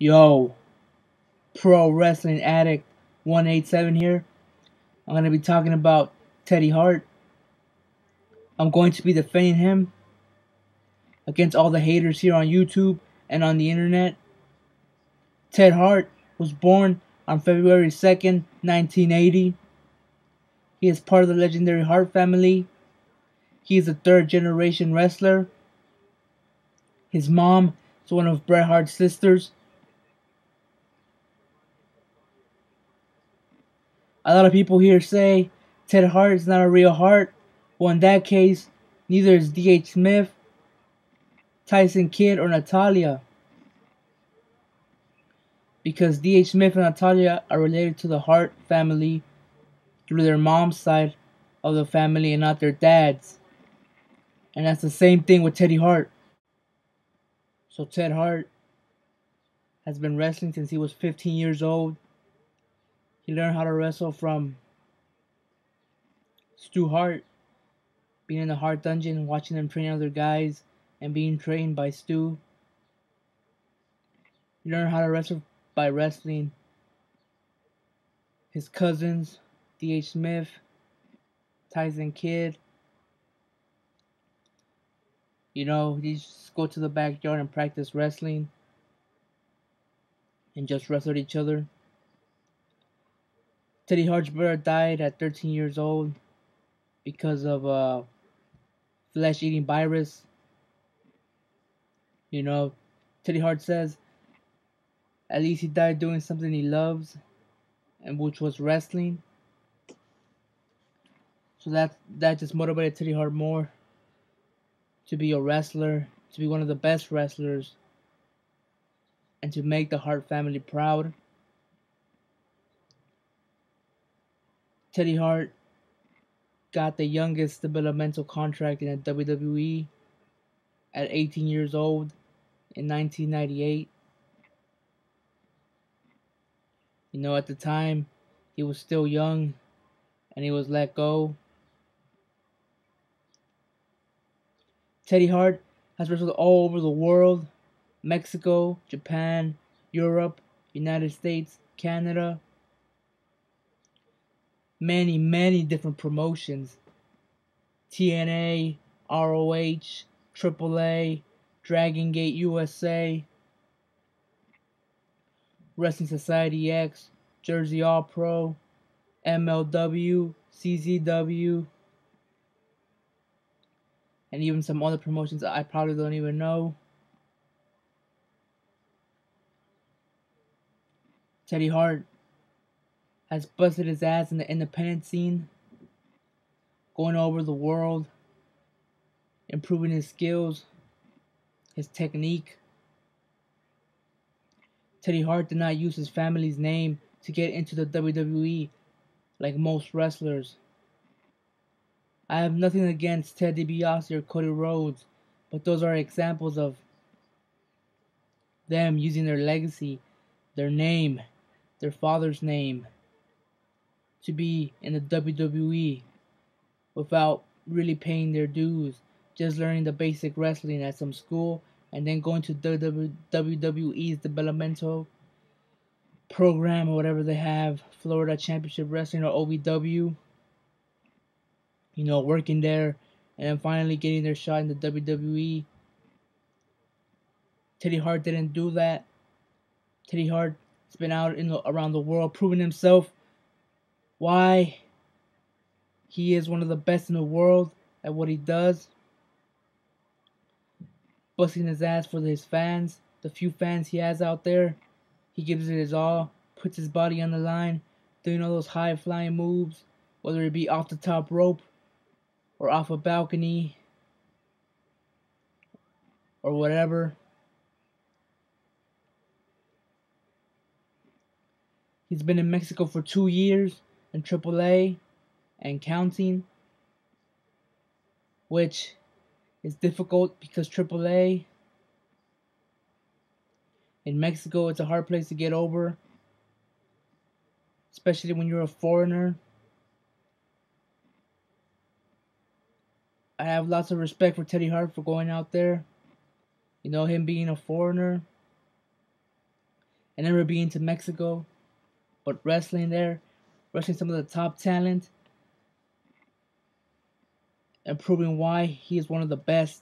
Yo, Pro Wrestling Addict 187 here. I'm going to be talking about Teddy Hart. I'm going to be defending him against all the haters here on YouTube and on the internet. Ted Hart was born on February 2nd, 1980. He is part of the legendary Hart family. He is a third generation wrestler. His mom is one of Bret Hart's sisters. A lot of people here say Ted Hart is not a real Hart. Well, in that case, neither is D.H. Smith, Tyson Kidd, or Natalia. Because D.H. Smith and Natalia are related to the Hart family through their mom's side of the family and not their dad's. And that's the same thing with Teddy Hart. So Ted Hart has been wrestling since he was 15 years old. He learned how to wrestle from Stu Hart, being in the Hart Dungeon, watching them train other guys, and being trained by Stu. He learned how to wrestle by wrestling his cousins, D.H. Smith, Tyson Kidd. You know, he just go to the backyard and practice wrestling and just wrestle each other. Teddy Hart's brother died at 13 years old because of a flesh-eating virus. You know, Teddy Hart says at least he died doing something he loves, and which was wrestling. So that just motivated Teddy Hart more to be a wrestler, to be one of the best wrestlers, and to make the Hart family proud. Teddy Hart got the youngest developmental contract in the WWE at 18 years old in 1998. You know, at the time, he was still young and he was let go. Teddy Hart has wrestled all over the world: Mexico, Japan, Europe, United States, Canada. Many different promotions: TNA, ROH, AAA, Dragon Gate USA, Wrestling Society X, Jersey All Pro, MLW, CZW, and even some other promotions I probably don't even know. Teddy Hart has busted his ass in the independent scene, going over the world, improving his skills, his technique. Teddy Hart did not use his family's name to get into the WWE like most wrestlers. I have nothing against Ted DiBiase or Cody Rhodes, but those are examples of them using their legacy, their name, their father's name, to be in the WWE without really paying their dues, just learning the basic wrestling at some school and then going to WWE's developmental program or whatever they have, Florida Championship Wrestling or OVW, you know, working there and then finally getting their shot in the WWE. Teddy Hart didn't do that. Teddy Hart's been out around the world proving himself why he is one of the best in the world at what he does. Busting his ass for his fans, the few fans he has out there. He gives it his all, puts his body on the line, doing all those high flying moves, whether it be off the top rope or off a balcony or whatever. He's been in Mexico for 2 years in AAA and counting, which is difficult because AAA in Mexico, it's a hard place to get over, especially when you're a foreigner. I have lots of respect for Teddy Hart for going out there. You know, him being a foreigner, and never being to Mexico, but wrestling there, wrestling some of the top talent, and proving why he is one of the best.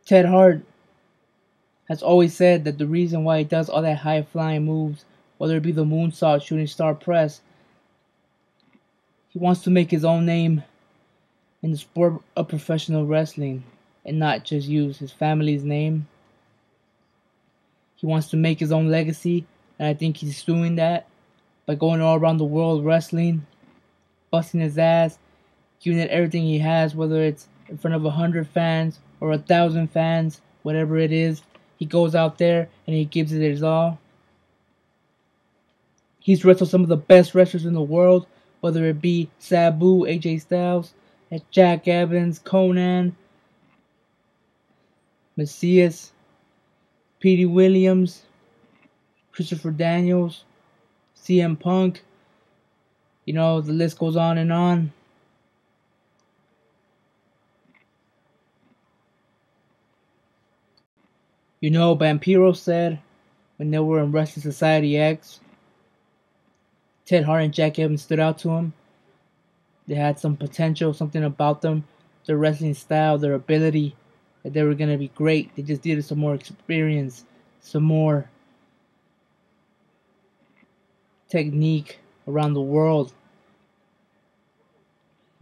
Ted Hart has always said that the reason why he does all that high flying moves, whether it be the moonsault, shooting star press, he wants to make his own name in the sport of professional wrestling and not just use his family's name. He wants to make his own legacy, and I think he's doing that by going all around the world wrestling, busting his ass, giving it everything he has, whether it's in front of 100 fans or 1,000 fans, whatever it is. He goes out there and he gives it his all. He's wrestled some of the best wrestlers in the world, whether it be Sabu, AJ Styles, Jack Evans, Conan, Macias, Petey Williams, Christopher Daniels, CM Punk. You know, the list goes on and on. You know, Vampiro said when they were in Wrestling Society X, Ted Hart and Jack Evans stood out to him. They had some potential, something about them, their wrestling style, their ability, that they were going to be great. They just needed some more experience, some more technique around the world,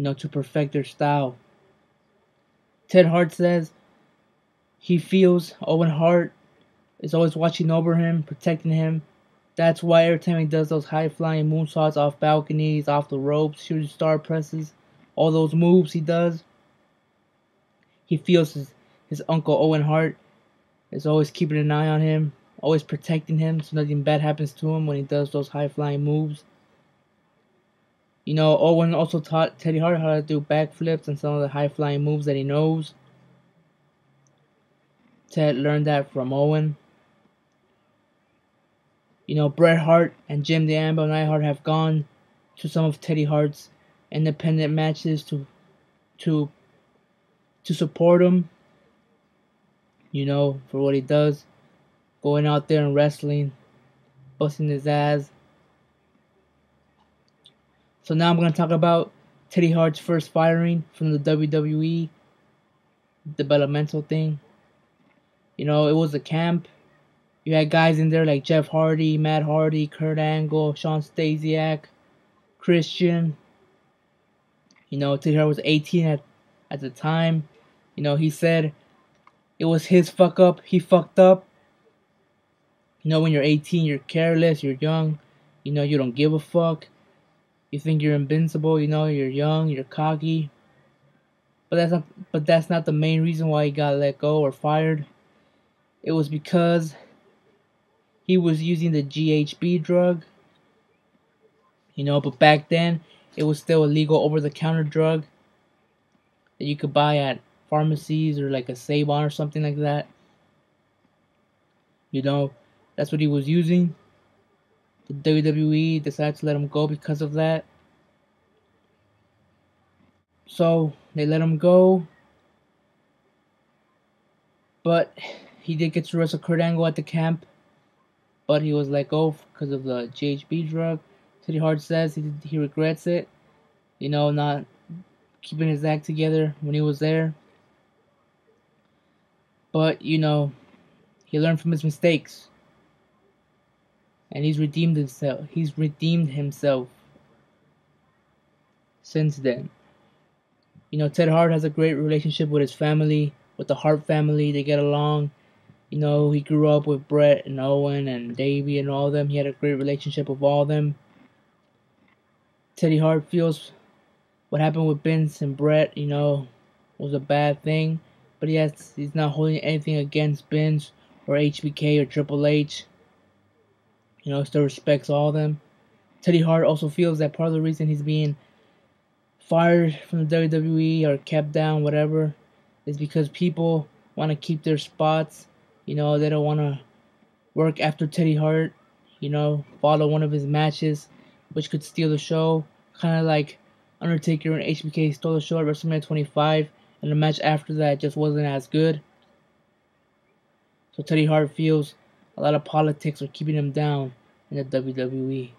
to perfect their style. Ted Hart says he feels Owen Hart is always watching over him, protecting him. That's why every time he does those high-flying moonsaults off balconies, off the ropes, shooting star presses, all those moves he does, he feels his uncle Owen Hart is always keeping an eye on him, always protecting him so nothing bad happens to him when he does those high-flying moves. Owen also taught Teddy Hart how to do backflips and some of the high-flying moves that he knows. Ted learned that from Owen. Bret Hart and Jim the Anvil Neidhart have gone to some of Teddy Hart's independent matches to support him, for what he does, going out there and wrestling, busting his ass. So now I'm going to talk about Teddy Hart's first firing from the WWE, developmental thing. It was a camp. You had guys in there like Jeff Hardy, Matt Hardy, Kurt Angle, Shawn Stasiak, Christian. Teddy Hart was 18 at the time. He said it was his fuck up. He fucked up. When you're 18, you're careless, you're young. You don't give a fuck. You think you're invincible. You're young, you're cocky. But that's not the main reason why he got let go or fired. It was because he was using the GHB drug. But back then it was still a legal over-the-counter drug that you could buy at pharmacies or like a Save-On or something like that. That's what he was using. The WWE decided to let him go because of that. So they let him go. But he did get to wrestle Kurt Angle at the camp. But he was let go because of the GHB drug. Teddy Hart says he regrets it. Not keeping his act together when he was there. But, he learned from his mistakes. And he's redeemed himself. Since then. Ted Hart has a great relationship with his family, with the Hart family. They get along. He grew up with Bret and Owen and Davey and all of them. He had a great relationship with all of them. Teddy Hart feels what happened with Vince and Bret, was a bad thing. But he's not holding anything against Vince or HBK or Triple H. Still respects all of them. Teddy Hart also feels that part of the reason he's being fired from the WWE or kept down, whatever, is because people want to keep their spots. They don't want to work after Teddy Hart, follow one of his matches, which could steal the show. Kind of like Undertaker and HBK stole the show at WrestleMania 25, and the match after that just wasn't as good. So Teddy Hart feels a lot of politics are keeping him down in the WWE.